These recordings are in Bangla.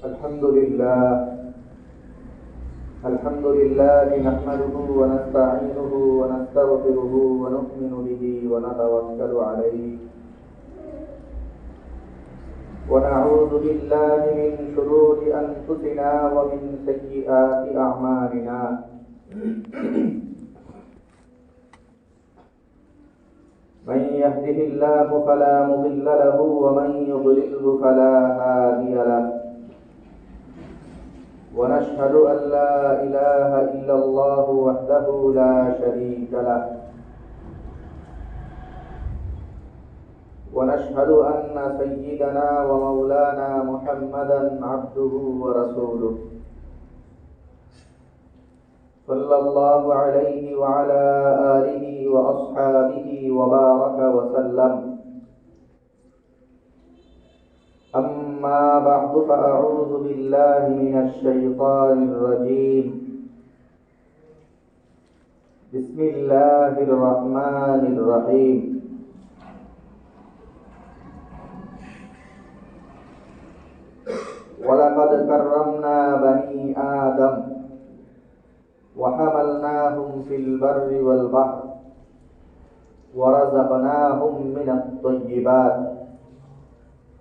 الحمد لله نحمده ونستعينه ونستغفره ونؤمن به ونتوكل عليه ونعوذ بالله من شرور أنفسنا ومن سيئات أعمالنا من يهده الله فلا مضل له ومن يضلله فلا هادي له ونشهد أن لا إله إلا الله وحده لا شريك له ونشهد أن سيدنا ومولانا محمدا عبده ورسوله صلى الله عليه وعلى آله وأصحابه وبارك وسلم أما بعد فأعوذ بالله من الشيطان الرجيم بسم الله الرحمن الرحيم ولقد كرمنا بني آدم وحملناهم في البر والبحر ورزقناهم من الطيبات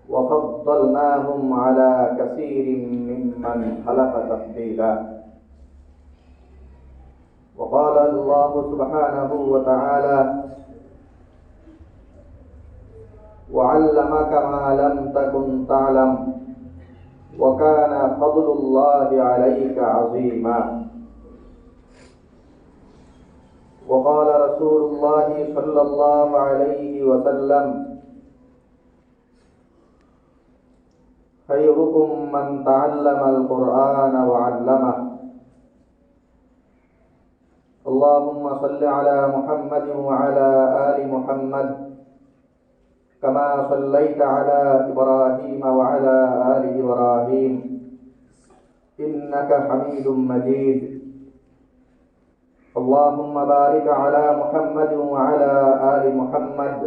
وفضلناهم على كثير ممن خلق تفضيلا وقال الله سبحانه وتعالى وعلمك ما لم تكن تعلم وكان فضل الله عليك عظيما وقال رسول الله صلى الله عليه وسلم خيركم من تعلم القرآن وعلمه اللهم صل على محمد وعلى آل محمد كما صليت على إبراهيم وعلى آل إبراهيم إنك حميد مجيد اللهم بارك على محمد وعلى آل محمد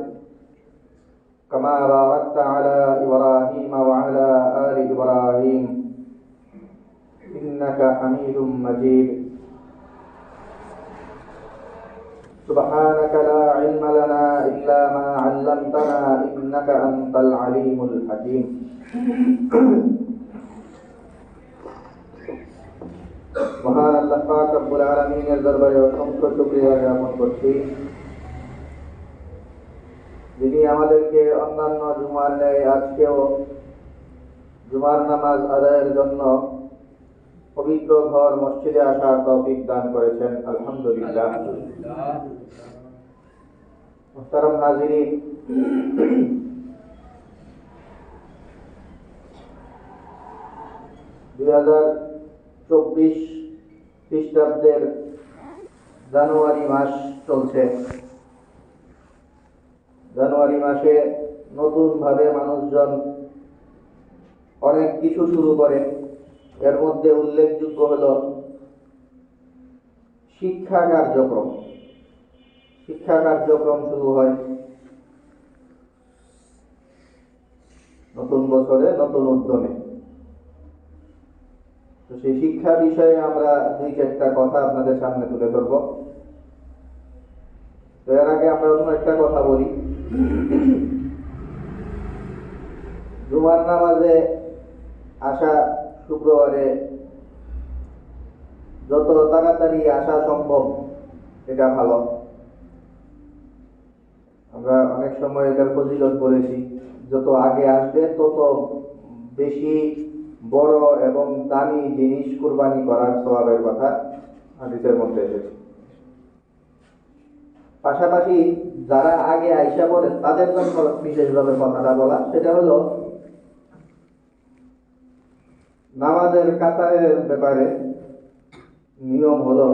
كما باركت على إبراهيم وعلى آل إبراهيم إنك حميد مجيد سبحانك لا علم لنا إلا ما علمتنا إنك أنت العليم الحكيم মহান আল্লাহ পাক রব্বুল আলামিনের দরবারে অসংখ্য শুকরিয়া জ্ঞাপন করছি যিনি আমাদেরকে অন্যান্য জুমার ন্যায় আজকেও জুমার নামাজ আদায়ের জন্য পবিত্র ঘর মসজিদে আসার তৌফিক দান করেছেন আলহামদুলিল্লাহ। মুহতারাম হাজিরিন, খ্রিস্টাব্দের জানুয়ারি মাস চলছে। জানুয়ারি মাসে নতুন ভাবে মানুষজন অনেক কিছু শুরু করে। এর মধ্যে উল্লেখযোগ্য হল শিক্ষা কার্যক্রম। শিক্ষা কার্যক্রম শুরু হয় নতুন বছরে নতুন উদ্যমে। তো সেই শিক্ষা বিষয়ে আমরা দুই চারটা কথা আপনাদের সামনে তুলে ধরব। তো এর আগে আমরা অন্য একটা কথা বলি। জুমার নামাজে আসা শুক্রবারে যত তাড়াতাড়ি আসা সম্ভব এটা ভালো। আমরা অনেক সময় এটার ফজিলত বলেছি, যত আগে আসবে তত বেশি বড় এবং দামি জিনিস কুরবানি করার সওয়াবের কথা হাদিসের মধ্যে এসেছে। পাশাপাশি যারা আগে আইসা পড়ে তাদের জন্য বিশেষভাবে কথাটা বলা, সেটা হলো নামাজের কাতারের ব্যাপারে নিয়ম হলো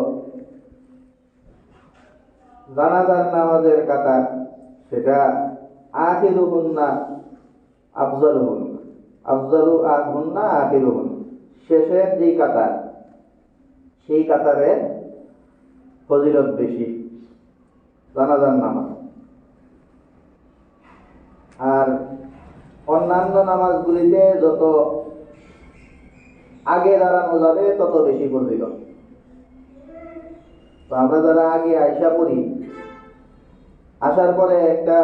জানাজার নামাজের কাতার সেটা আখিরুহুন্না আফজালুহুন্না, আফজালু আহুন্না আখিরুহুন্না, শেষের যেই কাতার সেই কাতারে ফজিলত বেশি জানাজার নামাজ। আর অন্যান্য নামাজগুলিতে যত আগে দাঁড়ানো যাবে তত বেশি ফজিলত। তো আমরা যারা আগে আয়সা করি, আসার পরে একটা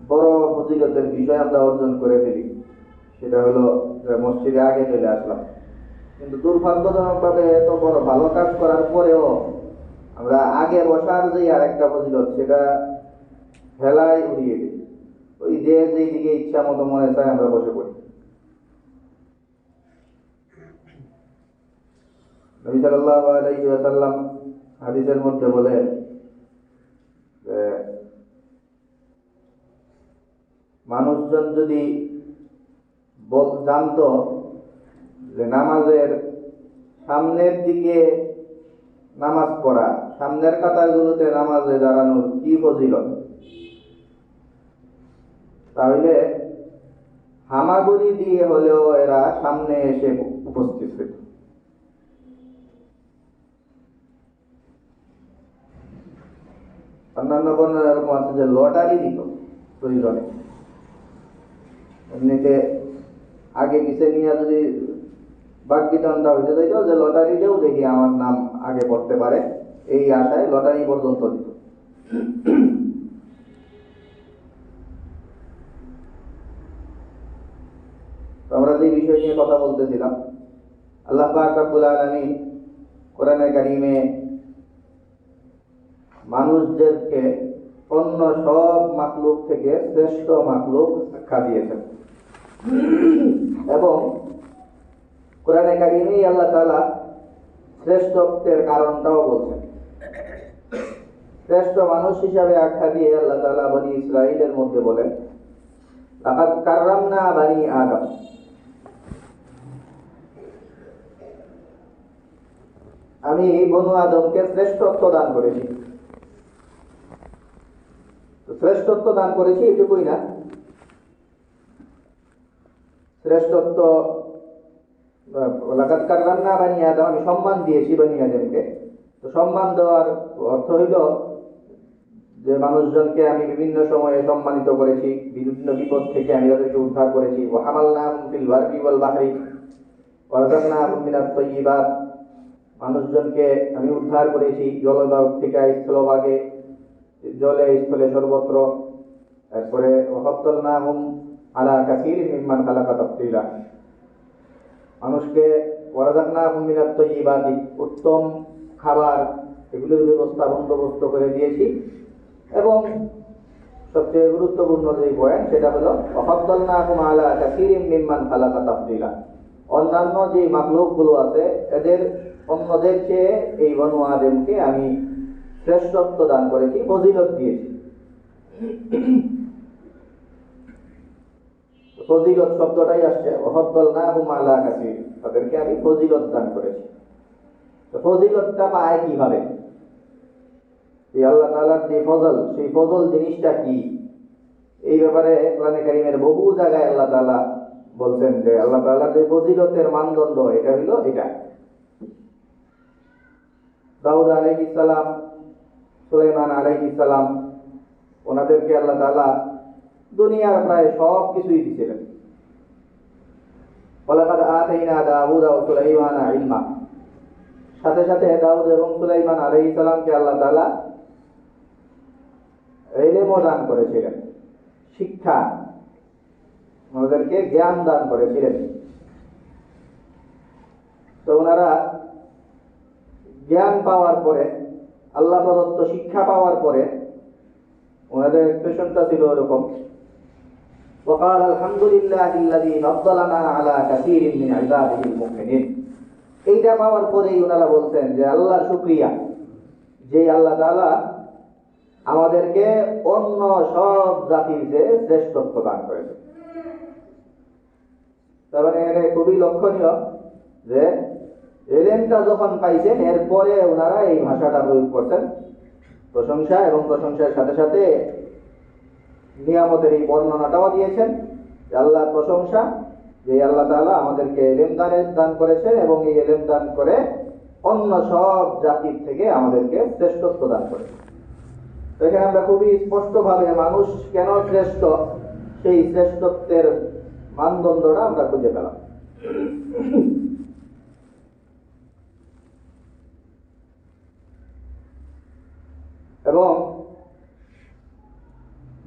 বড় ফজিলতের বিষয় আমরা অর্জন করে ফেলি, সেটা হলো মসজিদে আগে চলে আসলাম। কিন্তু দুর্ভাগ্যজনকভাবে এত বড় ভালো কাজ করার পরেও আমরা আগে বসার যে আরেকটা ফজিলত, সেটা হেলায় উড়িয়ে দিই। ওই যে যেই দিকে ইচ্ছা মতো মনে চায় আমরা বসে পড়ি। নবী সাল্লাল্লাহু আলাইহি ওয়াসাল্লাম হাদিসের মধ্যে বলেন যে মানুষজন যদি জানতো যে নামাজের সামনের দিকে নামাজ পড়া, সামনের কাতারগুলোতে নামাজে দাঁড়ানোর কি ফজিলত, তাহলে হামাগুড়ি দিয়ে হলেও এরা সামনে এসে উপস্থিত হইত। অন্যান্য বর্ণনা এরকম আছে যে লটারি দিত প্রয়োজনে। এমনিতে আগে পিছিয়ে নিয়ে যদি বাকবিতনটা হইতে যাইত যে লটারিতেও দেখি আমার নাম আগে পড়তে পারে, এই আশায় লটারি পর্যন্ত দিত। আমরা যে বিষয় নিয়ে কথা বলতেছিলাম, আল্লাহ পাক রব্বুল আলামিন কোরআনে কারীমে মানুষদেরকে অন্য সব মাখলুক থেকে শ্রেষ্ঠ মাখলুক আখ্যা দিয়েছেন। এবং কোরআনে কারীমে আল্লাহ তাআলা শ্রেষ্ঠত্বের কারণটাও বলছেন। শ্রেষ্ঠ মানুষ হিসাবে আখ্যা দিয়ে আল্লাহ তাআলা বনি ইসরাঈলের মধ্যে বলেন, লাকাদ কাররামনা বানি আদম, আমি বনু আদমকে শ্রেষ্ঠত্ব দান করেছি। শ্রেষ্ঠত্ব দান করেছি এটুকুই না, শ্রেষ্ঠত্ব লাকাদ কাররামনা বানি আদম, আমি সম্মান দিয়েছি বনি আদমকে। তো সম্মান দেওয়ার অর্থ হইল যে মানুষজনকে আমি বিভিন্ন সময়ে সম্মানিত করেছি, বিভিন্ন বিপদ থেকে আমি তাদেরকে উদ্ধার করেছি। ওয়া হামালনাহুম ফিল বাররি ওয়াল বাহরি ওয়া রাযাকনাহুম মিনাত তাইয়্যিবাত, মানুষজনকে আমি উদ্ধার করেছি জলভাগ থেকে স্থলভাগে, জলে স্থলে সর্বত্র। তারপরে ওয়াফাদ্দালনাহুম আলা কাসীরিন মিম্মান খালাকা তাফদীলা, মানুষকে ওয়া রাযাকনাহুম মিনাত তাইয়্যিবাত, উত্তম খাবার এগুলোর ব্যবস্থা বন্দোবস্ত করে দিয়েছি। এবং সবচেয়ে গুরুত্বপূর্ণ যে পয়েন্ট, সেটা হলো ওয়াফাদ্দালনাহুম আলা কাসীরিন মিম্মান খালাকা তাফদীলা, অন্যান্য যে মাখলুকগুলো আছে এদের অন্যদের চেয়ে এই বনু আদমকে আমি শ্রেষ্ঠত্ব দান করেছি, ফজিলত দিয়েছি। ফজিলত শব্দটাই আসছে ওয়াফাদ্দালনাহুম আলা কাসীর, তাদেরকে আমি ফজিলত দান করেছি। তো ফজিলতটা পায় কিভাবে? এই আল্লাহ তাআলার যে ফজল, সেই ফজল জিনিসটা কি, এই ব্যাপারে কোরআনে কারীমের বহু জায়গায় আল্লাহ তাআলা বলছেন যে আল্লাহ তাআলার যে ফজিলতের মানদণ্ড, এটা হলো এটা। দাউদ আলাইহিস সালাম, সুলাইমান আলাইহিস সালাম, ওনাদেরকে আল্লাহ তাআলা দুনিয়ার প্রায় সব কিছুই দিয়েছিলেন। ওয়ালাকাদ আতাইনা দাউদা ওয়া সুলাইমানা ইলমা, সাথে সাথে দাউদ এবং সুলাইমান আলাইহিস সালামকে আল্লাহ তাআলা ইলমও দান করেছিলেন, শিক্ষা, ওনাদেরকে জ্ঞান দান করেছিলেন। তো ওনারা জ্ঞান পাওয়ার পরে, আল্লাহ প্রদত্ত শিক্ষা পাওয়ার পরে ওনাদের এক্সপ্রেশনটা ছিল এরকম, ওয়াকাল আলহামদুলিল্লাহিল্লাযী ফাদ্দালানা আলা কাসীরিন মিন ইবাদিহিল মুমিনিন। এইটা পাওয়ার পরেই ওনারা বলতেন যে আল্লাহর শুকরিয়া, যে আল্লাহ তাআলা আমাদেরকে অন্য সব জাতির চেয়ে শ্রেষ্ঠত্ব দান করেছেন। তার মানে এখানে খুবই লক্ষণীয় যে এলেমটা যখন পাইছেন, এরপরে ওনারা এই ভাষাটা প্রয়োগ করছেন, প্রশংসা, এবং প্রশংসার সাথে সাথে নিয়ামতের এই বর্ণনাটাও দিয়েছেন যে আল্লাহর প্রশংসা, যে আল্লাহ তাআলা আমাদেরকে এলেম দান করেছেন এবং এই এলেম দান করে অন্য সব জাতির থেকে আমাদেরকে শ্রেষ্ঠত্ব দান করেছেন। তো এখানে আমরা খুবই স্পষ্টভাবে মানুষ কেন শ্রেষ্ঠ, সেই শ্রেষ্ঠত্বের মানদণ্ডটা আমরা খুঁজে পেলাম। এবং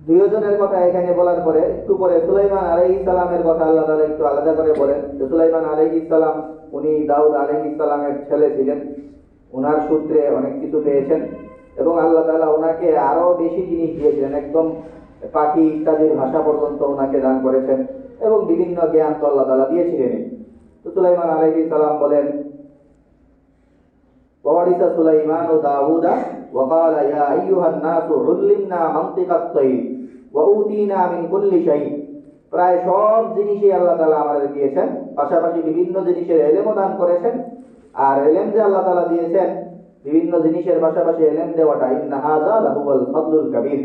দুইজনের কথা এখানে বলার পরে একটু পরে সুলাইমান আলাইহিস সালামের কথা আল্লাহ তাআলা একটু আলাদা করে বলেন। সুলাইমান আলাইহিস সালাম উনি দাউদ আলাইহিস সালামের ছেলে ছিলেন, ওনার সূত্রে অনেক কিছু পেয়েছেন এবং আল্লাহ তাআলা ওনাকে আরো বেশি জিনিস দিয়েছিলেন, একদম পাখি ইত্যাদির ভাষা পর্যন্ত ওনাকে দান করেছেন এবং বিভিন্ন জ্ঞান তো আল্লাহ তাআলা দিয়েছিলেন। তো সুলাইমান আলাইহিস সালাম বলেন, وورث سليمان داود وقال يا أيها الناس علمنا منطق الطير وأوتينا من كل شيء। প্রায় সব জিনিসই আল্লাহ তাআলা আমাদের দিয়েছেন, পাশাপাশি বিভিন্ন জিনিসের ইলমও দান করেছেন। আর ইলম যে আল্লাহ তাআলা দিয়েছেন, বিভিন্ন জিনিসের পাশাপাশি ইলম দেওয়াটা, ইন্না হাযা লাহুল ফাদলুল কাবীর,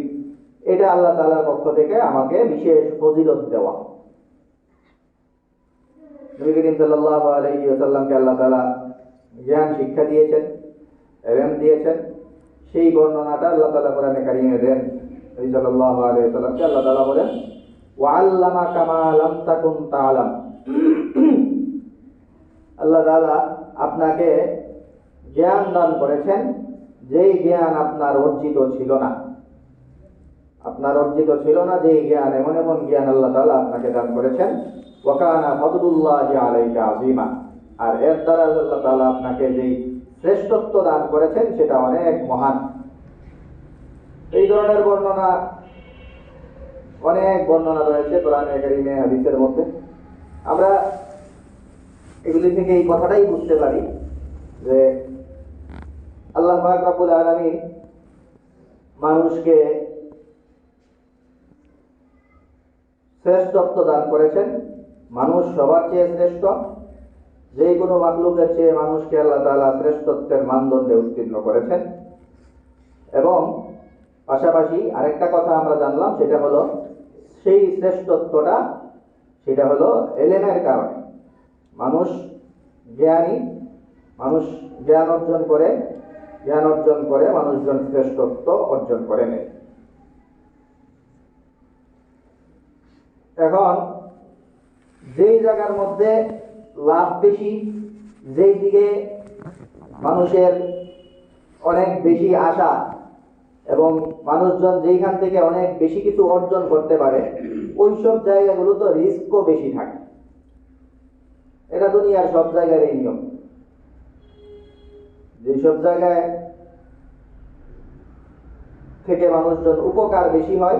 এটা আল্লাহ তাআলার পক্ষ থেকে আমাকে বিশেষ ফজিলত দেওয়া। নবী করিম সাল্লাল্লাহু আলাইহি ওয়াসাল্লামকে আল্লাহ তাআলা জ্ঞান শিক্ষা দিয়েছেন, ইলম দিয়েছেন, সেই বর্ণনাটা আল্লাহ তাআলা কোরআনে কারিমে দেন। নবী সাল্লাল্লাহু আলাইহি ওয়াসাল্লামকে আল্লাহ তাআলা বলেন, ওয়া আল্লামাকা মা লাম তাকুন তাআলাম। আল্লাহ তাআলা আপনাকে জ্ঞান দান করেছেন, যেই জ্ঞান আপনার অর্জিত ছিল না। আপনার অর্জিত ছিল না যেই জ্ঞান, এমন এমন জ্ঞান আল্লাহ তাআলা আপনাকে দান করেছেন। ওয়া কানা ফাদলুল্লাহি আলাইকা আযীমা। আর এর দ্বারা আল্লাহ তাআলা আপনাকে যেই শ্রেষ্ঠত্ব দান করেছেন সেটা অনেক মহান। এই ধরনের বর্ণনা, অনেক বর্ণনা রয়েছে কোরআনে কারিমে, হাদিসের মধ্যে। আমরা এগুলি থেকে এই কথাটাই বুঝতে পারি যে আল্লাহ পাক রব্বুল আলামিন মানুষকে শ্রেষ্ঠত্ব দান করেছেন। মানুষ সবার চেয়ে শ্রেষ্ঠ, যে কোনো মাখলুকের চেয়ে মানুষকে আল্লাহ তাআলা শ্রেষ্ঠত্বের মানদণ্ডে উত্তীর্ণ করেছেন। এবং পাশাপাশি আরেকটা কথা আমরা জানলাম, সেটা হলো সেই শ্রেষ্ঠত্বটা, সেটা হলো ইলমের কারণে। মানুষ জ্ঞানী, মানুষ জ্ঞান অর্জন করে, জ্ঞান অর্জন করে মানুষজন শ্রেষ্ঠত্ব অর্জন করে নেয়। এখন যেই জায়গার মধ্যে লাভ বেশি, যেই দিকে মানুষের অনেক বেশি আশা এবং মানুষজন যেইখান থেকে অনেক বেশি কিছু অর্জন করতে পারে, ওইসব জায়গাগুলো তো রিস্কও বেশি থাকে। এটা দুনিয়ার সব জায়গার এই নিয়ম। যেসব জায়গায় থেকে মানুষজন উপকার বেশি হয়,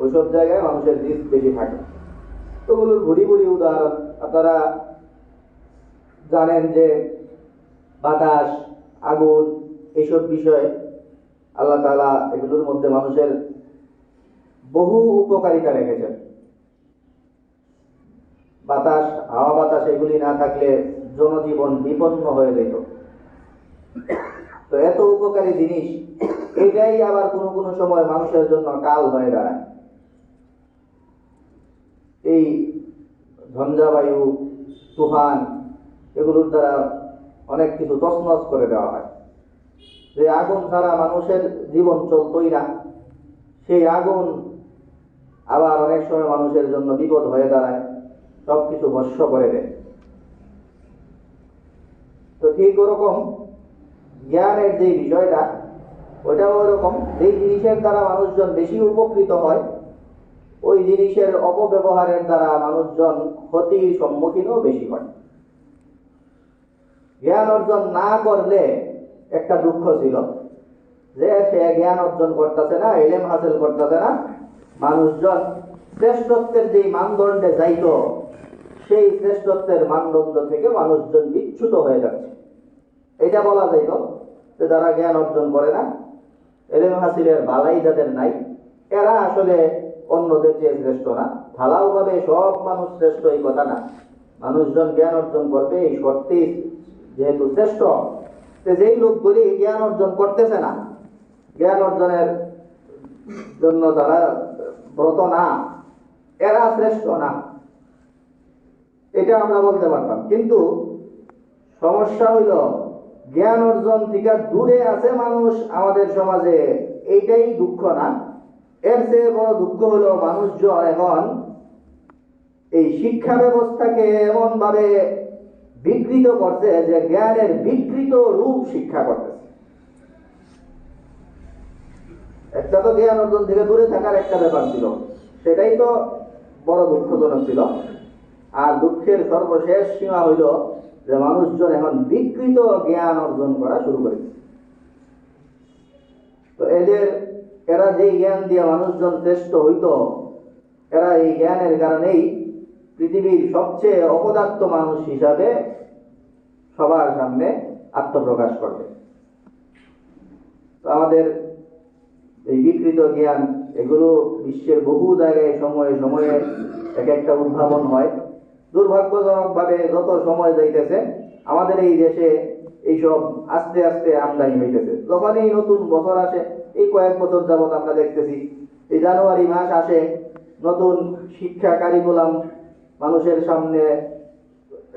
ওইসব জায়গায় মানুষের রিস্ক বেশি থাকে। তো ওগুলোর ভুরি ভুরি উদাহরণ আপনারা জানেন যে বাতাস, আগুন, এইসব বিষয় আল্লাহ তাআলা এগুলোর মধ্যে মানুষের বহু উপকারিতা রেখেছেন। বাতাস, হাওয়া বাতাস এগুলি না থাকলে জনজীবন বিপন্ন হয়ে যেত। তো এত উপকারী জিনিস, এটাই আবার কোনো কোনো সময় মানুষের জন্য কাল হয়ে দাঁড়ায়। এই ঝঞ্ঝাবায়ু, তুফান, এগুলোর দ্বারা অনেক কিছু তছনছ করে দেওয়া হয়। যে আগুন ছাড়া মানুষের জীবন চলতই না, সেই আগুন আবার অনেক সময় মানুষের জন্য বিপদ হয়ে দাঁড়ায়, সবকিছু ভস্ম করে দেয়। তো ঠিক ওরকম জ্ঞানের যে বিষয়টা, ওইটাও ওরকম। যেই জিনিসের দ্বারা মানুষজন বেশি উপকৃত হয়, ওই জিনিসের অপব্যবহারের দ্বারা মানুষজন ক্ষতির সম্মুখীনও বেশি হয়। জ্ঞান অর্জন না করলে একটা দুঃখ ছিল যে সে জ্ঞান অর্জন করতেছে না, ইলম হাসিল করতেছে না, মানুষজন শ্রেষ্ঠত্বের যে মানদণ্ডে যাইত, সেই শ্রেষ্ঠত্বের মানদণ্ড থেকে মানুষজন বিচ্যুত হয়ে যাচ্ছে। এটা বলা যাইত যে যারা জ্ঞান অর্জন করে না, ইলম হাসিলের বালাই যাদের নাই, এরা আসলে অন্যদের চেয়ে শ্রেষ্ঠ না। ঢালাও ভাবে সব মানুষ শ্রেষ্ঠ এই কথা না। মানুষজন জ্ঞান অর্জন করবে এই শর্তেই যেহেতু শ্রেষ্ঠ, যেই লোকগুলি জ্ঞান অর্জন করতেছে না, জ্ঞান অর্জনের জন্য যারা ব্রত না, এরা শ্রেষ্ঠ না, এটা আমরা বলতে পারতাম। কিন্তু সমস্যা হইল জ্ঞান অর্জন থেকে দূরে আছে মানুষ আমাদের সমাজে, এইটাই দুঃখ না। এর চেয়ে বড় দুঃখ হলো মানুষজন এখন এই শিক্ষা ব্যবস্থাকে এমন ভাবে বিকৃত করছে যে জ্ঞানের বিকৃত রূপ শিক্ষা করতেছে। একটা তো জ্ঞান অর্জন থেকে দূরে থাকার একটা ব্যাপার ছিল, সেটাই তো বড় দুঃখজনক ছিল। আর দুঃখের সর্বশেষ সীমা হইল যে মানুষজন এখন বিকৃত জ্ঞান অর্জন করা শুরু করেছে। তো এরা যেই জ্ঞান দিয়ে মানুষজন শ্রেষ্ঠ হইত, এরা এই জ্ঞানের কারণেই পৃথিবীর সবচেয়ে অপদার্থ মানুষ হিসাবে সবার সামনে আত্মপ্রকাশ করবে। তো আমাদের এই বিকৃত জ্ঞান এগুলো বিশ্বের বহু জায়গায় সময়ে সময়ে এক একটা উদ্ভাবন হয়। দুর্ভাগ্যজনকভাবে যত সময় যাইতেছে আমাদের এই দেশে এইসব আস্তে আস্তে আমদানি হইতেছে। যখন এই নতুন বছর আসে, এই কয়েক বছর যাবৎ আমরা দেখতেছি এই জানুয়ারি মাস আসে, নতুন শিক্ষা কারিকুলাম মানুষের সামনে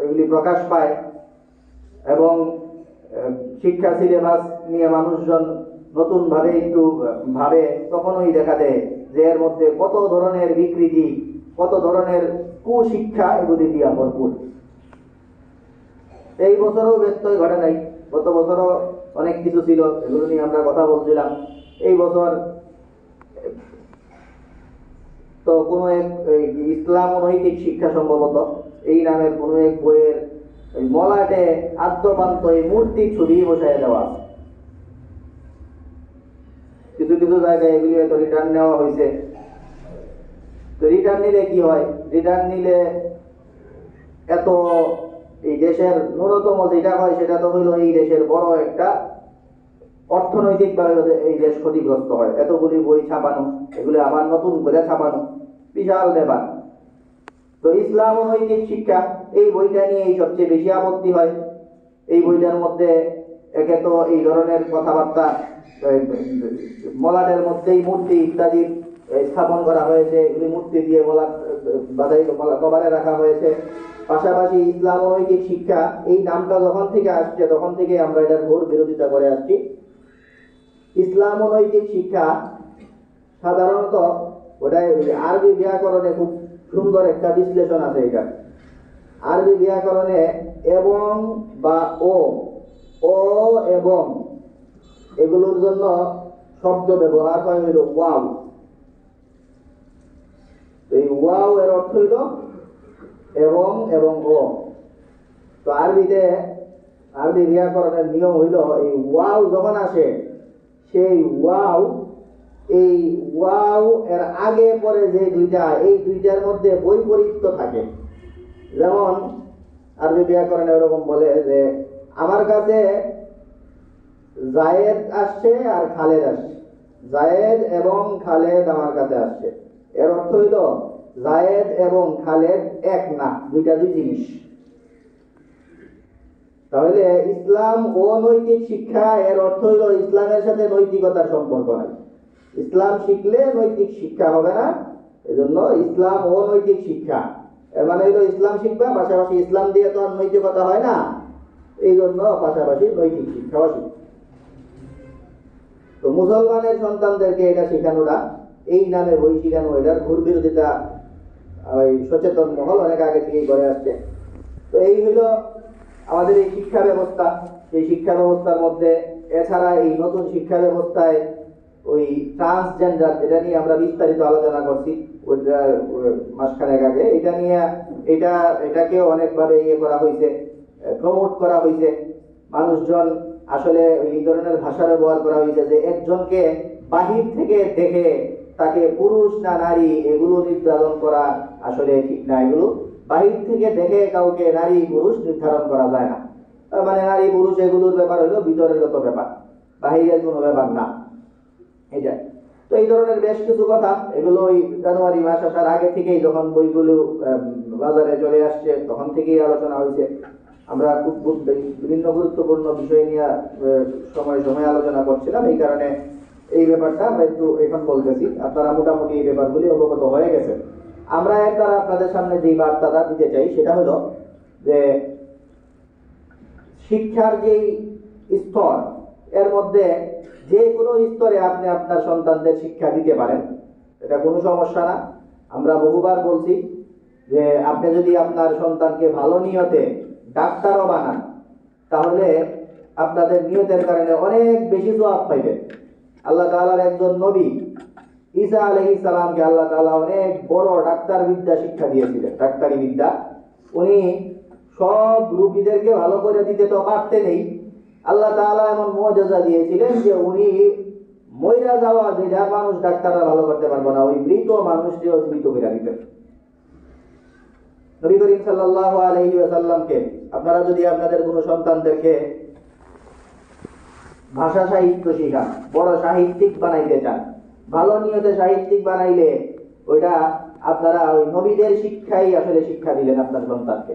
এগুলি প্রকাশ পায় এবং শিক্ষা সিলেবাস নিয়ে মানুষজন নতুন ভাবে একটু ভাবে, তখনই দেখা দেয় যে এর মধ্যে কত ধরনের বিকৃতি, কত ধরনের কুশিক্ষা এগুলি দিয়া ভরপুর। এই বছরও ব্যত্যয় ঘটে নাই, গত বছরও অনেক কিছু ছিল, এগুলো নিয়ে আমরা কথা বলছিলাম। এই বছর তো কোনো এক ইসলাম নৈতিক শিক্ষা সম্ভবত এই নামের কোনো এক বইয়ের মলাটে আদ্যপান্ত এই মূর্তির ছবি বসায় দেওয়া। কিছু কিছু জায়গায় এগুলি হয়তো রিটার্ন নেওয়া হয়েছে। তো রিটার্ন নিলে কি হয়? রিটার্ন নিলে এত এই দেশের ন্যূনতম যেটা হয় সেটা তো হইল এই দেশের বড় একটা অর্থনৈতিকভাবে এই দেশ ক্ষতিগ্রস্ত হয়। এতগুলি বই ছাপানো, এগুলি আবার নতুন করে ছাপানো, বিশাল ব্যাপার। তো ইসলাম ও নৈতিক শিক্ষা এই বইটা নিয়ে এই সবচেয়ে বেশি আপত্তি হয়। এই বইটার মধ্যে একে তো এই ধরনের কথাবার্তা, মলাটের মধ্যেই মূর্তি ইত্যাদি স্থাপন করা হয়েছে, এগুলি মূর্তি দিয়ে মলাট বাধাই কভারে রাখা হয়েছে। পাশাপাশি ইসলাম ও নৈতিক শিক্ষা এই নামটা যখন থেকে আসছে তখন থেকে আমরা এটার ঘোর বিরোধিতা করে আসছি। ইসলাম ও নৈতিক শিক্ষা সাধারণত ওটাই আরবি ব্যাকরণে খুব সুন্দর একটা বিশ্লেষণ আছে। এটা আরবি ব্যাকরণে এবং বা ও এবং এগুলোর জন্য শব্দ ব্যবহার হয় হইল ওয়াও। এই ওয়াও এর অর্থ হইল এবং ও। তো আরবি ব্যাকরণের নিয়ম হইল এই ওয়াও যখন আসে, সেই এই ওয়াও এর আগে পরে যে দুইটা, এই দুইটার মধ্যে বৈপরীত্য থাকে। যেমন আরবি ব্যাকরণে এরকম বলে যে আমার কাছে জায়েদ আসছে আর খালেদ আসছে, জায়েদ এবং খালেদ আমার কাছে আসছে। এর অর্থ হইল জায়েদ এবং খালেদ এক না, দুইটা দুই জিনিস। তাহলে ইসলাম ও নৈতিক শিক্ষা এর অর্থ হইল ইসলামের সাথে নৈতিকতার সম্পর্ক নাই। ইসলাম শিখলে নৈতিক শিক্ষা হবে না, এজন্য ইসলাম ও নৈতিক শিক্ষা। এর মানে হইল ইসলাম শিখবা, পাশাপাশি ইসলাম দিয়ে তো আর নৈতিকতা হয় না, এই জন্য পাশাপাশি নৈতিক শিক্ষাও শিখবে। তো মুসলমানের সন্তানদেরকে এটা শেখানোটা, এই নামে বই শেখানো, এটার ঘোর বিরোধিতা ওই সচেতন মহল অনেক আগে থেকেই করে আসছে। তো এই হলো আমাদের এই শিক্ষা ব্যবস্থা। এই শিক্ষা ব্যবস্থার মধ্যে এছাড়া এই নতুন শিক্ষা ব্যবস্থায় ওই ট্রান্সজেন্ডার, এটা নিয়ে আমরা বিস্তারিত আলোচনা করছি ওইটা মাসখানেক আগে। এটাকেও অনেকভাবে ইয়ে করা হয়েছে, প্রমোট করা হয়েছে। মানুষজন আসলে এই ধরনের ভাষা ব্যবহার করা হয়েছে যে একজনকে বাহির থেকে দেখে তাকে পুরুষ না নারী এগুলো নির্ধারণ করা আসলে ঠিক না। এগুলো বাহির থেকে দেখে কাউকে নারী পুরুষ নির্ধারণ করা যায় না। মানে নারী পুরুষ এগুলোর ব্যাপার হলো ভিতরেরগত ব্যাপার, বাহিরের কোনো ব্যাপার না এটা। তো এই ধরনের বেশ কিছু কথা, এগুলো ওই জানুয়ারি মাস আসার আগে থেকেই, যখন বইগুলো বাজারে চলে আসছে তখন থেকেই আলোচনা হয়েছে। আমরা খুব বিভিন্ন গুরুত্বপূর্ণ বিষয় নিয়ে সময় সময় আলোচনা করছিলাম, এই কারণে এই ব্যাপারটা আমরা একটু এখন বলতেছি। আপনারা মোটামুটি এই ব্যাপারগুলি অবগত হয়ে গেছেন। আমরা একবার আপনাদের সামনে যে বার্তাটা দিতে চাই সেটা হলো যে শিক্ষার যেই স্তর, এর মধ্যে যে কোনো স্তরে আপনি আপনার সন্তানদের শিক্ষা দিতে পারেন, এটা কোনো সমস্যা না। আমরা বহুবার বলছি যে আপনি যদি আপনার সন্তানকে ভালো নিয়তে ডাক্তারও বানান, তাহলে আপনাদের নিয়তের কারণে অনেক বেশি জবাব পাইবেন। আল্লাহ তাআলার একজন নবী ঈসা আলাইহিস সালামকে আল্লাহ তাআলা অনেক বড় ডাক্তার বিদ্যা শিক্ষা দিয়েছিলেন, ডাক্তারি বিদ্যা। উনি সব রোগীদেরকে ভালো করে দিতে তো পারতেনই, আল্লাহ তাআলা এমন মুআজিজা দিয়েছিলেন যে উনি মইরা যাওয়া যেটা মানুষ ডাক্তাররা ভালো করতে পারবে না, ওই মৃত মানুষটিও জীবিত করে দিতেন। নবী করিম সাল্লাল্লাহু আলাইহি ওয়াসাল্লামকে আপনারা যদি আপনাদের কোনো সন্তানদেরকে ভাষা সাহিত্য শিখান, বড় সাহিত্যিক বানাইতে চান, ভালো নিয়তে সাহিত্যিক বানাইলে ওইটা আপনারা ওই নবীদের শিক্ষাই আসলে শিক্ষা দিলেন আপনার সন্তানকে।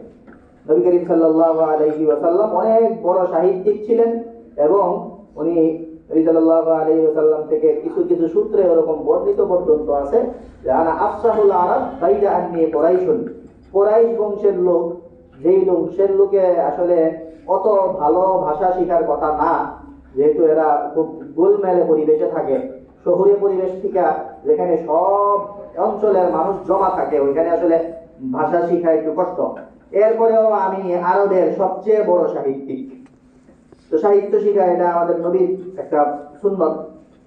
নবী করিম সাল্লাল্লাহু আলাইহি ওয়াসাল্লাম অনেক বড় সাহিত্যিক ছিলেন এবং উনি নবী সাল্লাল্লাহু আলাইহি ওয়াসাল্লাম থেকে কিছু কিছু সূত্রে এরকম বর্ণিত পর্যন্ত আছে যে আনা আফসাহুল আরব বাইদা আন্নি কুরাইশুন, কুরাইশ বংশের লোক, যেই বংশের লোকে আসলে অত ভালো ভাষা শেখার কথা না, যেহেতু এরা খুব গোলমেলে পরিবেশে থাকে, শহুরে পরিবেশ থেকে যেখানে সব অঞ্চলের মানুষ জমা থাকে, ওইখানে আসলে ভাষা শিখা একটু কষ্ট। এরপরেও আমি আরবের সবচেয়ে বড় সাহিত্যিক, তো সাহিত্য শিখা এটা আমাদের নবীর একটা সুন্নত,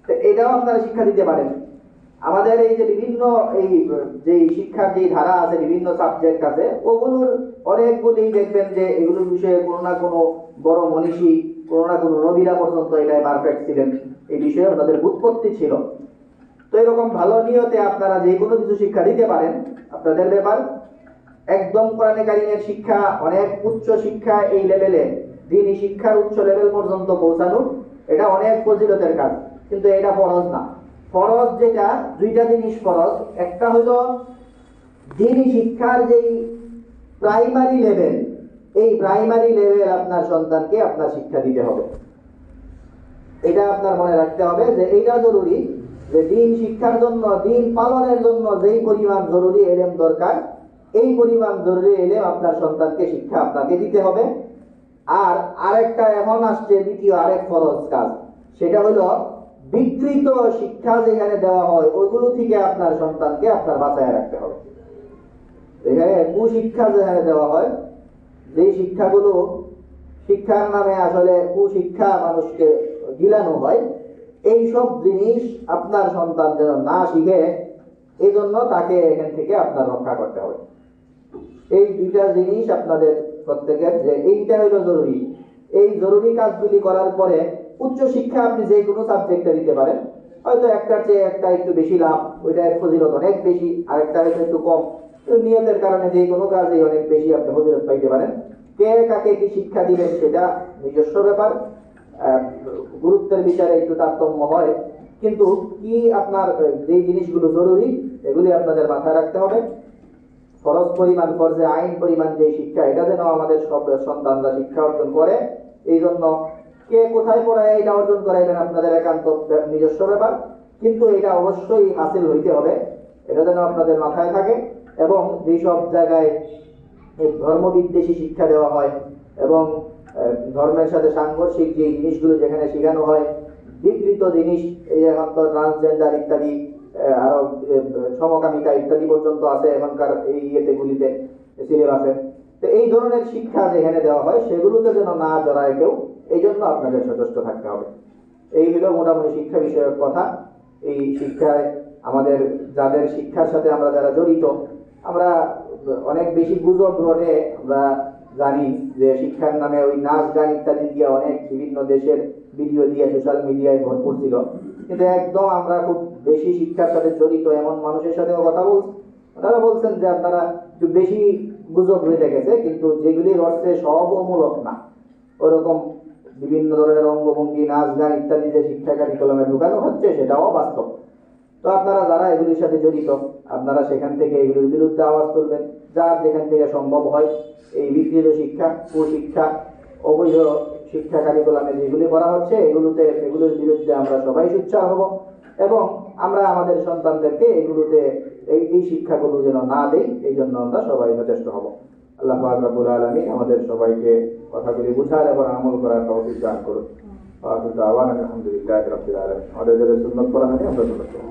তো এটাও আপনারা শিক্ষা দিতে পারেন। আমাদের এই যে বিভিন্ন এই যে শিক্ষার যে ধারা আছে, বিভিন্ন সাবজেক্ট আছে, ওগুলোর অনেকগুলি দেখবেন যে এগুলোর বিষয়ে কোনো না কোনো বড় মনীষী, কোনো না কোনো নবীরা পর্যন্ত এটাই পারফেক্ট ছিলেন, এই বিষয়ে তাদের উৎপত্তি ছিল। তো এরকম ভালো নিয়তে আপনারা যে কোনো কিছু শিক্ষা দিতে পারেন, আপনাদের ব্যাপার। একদম কোরআনে কারিমের শিক্ষা, অনেক উচ্চ শিক্ষা, এই লেভেলে দ্বীনি শিক্ষার উচ্চ লেভেল পর্যন্ত পৌঁছানো, এটা অনেক ফজিলতের কাজ, কিন্তু এটা ফরজ না। ফরজ যেটা, দুইটা জিনিস ফরজ। একটা হলো দ্বীনি শিক্ষার যেই প্রাইমারি লেভেল, এই প্রাইমারি লেভেল আপনার সন্তানকে আপনার শিক্ষা দিতে হবে। এটা আপনার মনে রাখতে হবে যে এইটা জরুরি, যে দ্বীন শিক্ষার জন্য, দ্বীন পালনের জন্য যেই পরিমাণ জরুরি এলেম দরকার, এই পরিমাণ জরুরি এলেম আপনার সন্তানকে শিক্ষা আপনাকে দিতে হবে। আর আরেকটা এখন আসছে দ্বিতীয় আরেক ফরজ কাজ, সেটা হলো বিকৃত শিক্ষা যেখানে দেওয়া হয় ওইগুলো থেকে আপনার সন্তানকে আপনার বাঁচায় রাখতে হবে। এখানে কুশিক্ষা যেখানে দেওয়া হয়, যেই শিক্ষাগুলো শিক্ষার নামে আসলে কুশিক্ষা মানুষকে গিলানো হয়, এই সব জিনিস আপনার সন্তান যেন না শিখে, এই জন্য তাকে এখান থেকে আপনার রক্ষা করতে হবে। এই দুইটা জিনিস আপনাদের প্রত্যেকের, যে এইটা হলো জরুরি। এই জরুরি কাজগুলি করার পরে উচ্চ শিক্ষা আপনি যে কোনো সাবজেক্টে দিতে পারেন, হয়তো একটার চেয়ে একটা একটু বেশি লাভ, ওইটার ফজিলত অনেক বেশি, আরেকটা হয়তো একটু কম, নিয়তের কারণে যে কোনো কাজেই অনেক বেশি আপনি ফজিলত পাইতে পারেন। কে কাকে কি শিক্ষা দিবেন সেটা নিজস্ব ব্যাপার, গুরুত্বের বিচারে একটু তারতম্য হয়, কিন্তু কি আপনার যে জিনিসগুলো জরুরি এগুলি আপনাদের মাথায় রাখতে হবে। ফরজ পরিমাণ, ফরজে আইন পরিমাণ যে শিক্ষা, এটা যেন আমাদের সব সন্তানরা শিক্ষা অর্জন করে। এই জন্য কে কোথায় পড়ায় এটা অর্জন করাইবেন আপনাদের একান্ত নিজস্ব ব্যাপার, কিন্তু এটা অবশ্যই হাসিল হইতে হবে, এটা যেন আপনাদের মাথায় থাকে। এবং যেসব জায়গায় ধর্মবিদ্বেষী শিক্ষা দেওয়া হয় এবং ধর্মের সাথে সাংঘর্ষিক যে জিনিসগুলো যেখানে শেখানো হয়, বিকৃত জিনিস, এই এখন তো ট্রান্সজেন্ডার ইত্যাদি, আরো সমকামিতা ইত্যাদি পর্যন্ত আছে এখনকার এই গুলিতে, সিলেবাসে। তো এই ধরনের শিক্ষা যেখানে দেওয়া হয় সেগুলোতে যেন না জড়ায় কেউ, এই জন্য আপনাদের সচেষ্ট থাকতে হবে। এই হলো মোটামুটি শিক্ষা বিষয়ক কথা। এই শিক্ষায় আমাদের যাদের শিক্ষার সাথে আমরা যারা জড়িত, আমরা অনেক বেশি গুজব রটে, আমরা জানি যে শিক্ষার নামে ওই নাচ গান ইত্যাদি দিয়ে অনেক বিভিন্ন দেশের ভিডিও দিয়ে সোশ্যাল মিডিয়ায় ভরপুর ছিল, কিন্তু একদম আমরা খুব বেশি শিক্ষার সাথে জড়িত এমন মানুষের সাথেও কথা বলছি, ওনারা বলছেন যে আপনারা একটু বেশি গুজব রয়ে গেছে, কিন্তু যেগুলি রটছে সব মূলক না। ওরকম বিভিন্ন ধরনের অঙ্গভঙ্গি, নাচ গান ইত্যাদি যে শিক্ষা কারিকুলামে ঢুকানো হচ্ছে সেটাও বাস্তব। তো আপনারা যারা এগুলির সাথে জড়িত, আপনারা সেখান থেকে এগুলির বিরুদ্ধে আওয়াজ তুলবেন, যার যেখান থেকে সম্ভব হয়। এই বিকৃত শিক্ষা, কুশিক্ষা, অবৈধ শিক্ষা কারিকুলামে যেগুলি করা হচ্ছে এগুলোর বিরুদ্ধে আমরা সবাই সোচ্চার হব এবং আমরা আমাদের সন্তানদেরকে এগুলোতে এই শিক্ষাগুলো যেন না দেই, এই জন্য আমরা সবাই যথেষ্ট হব। আল্লাহ পাক রব্বুল আলামিন আমাদের সবাইকে কথাগুলি বুঝার এবং আমল করার তৌফিক দান করুন। আলহামদুলিল্লাহ রাব্বিল আলামিন। আমাদের যাদের সুন্নাত পড়া হয়নি আমরা সুন্নাত পড়ব।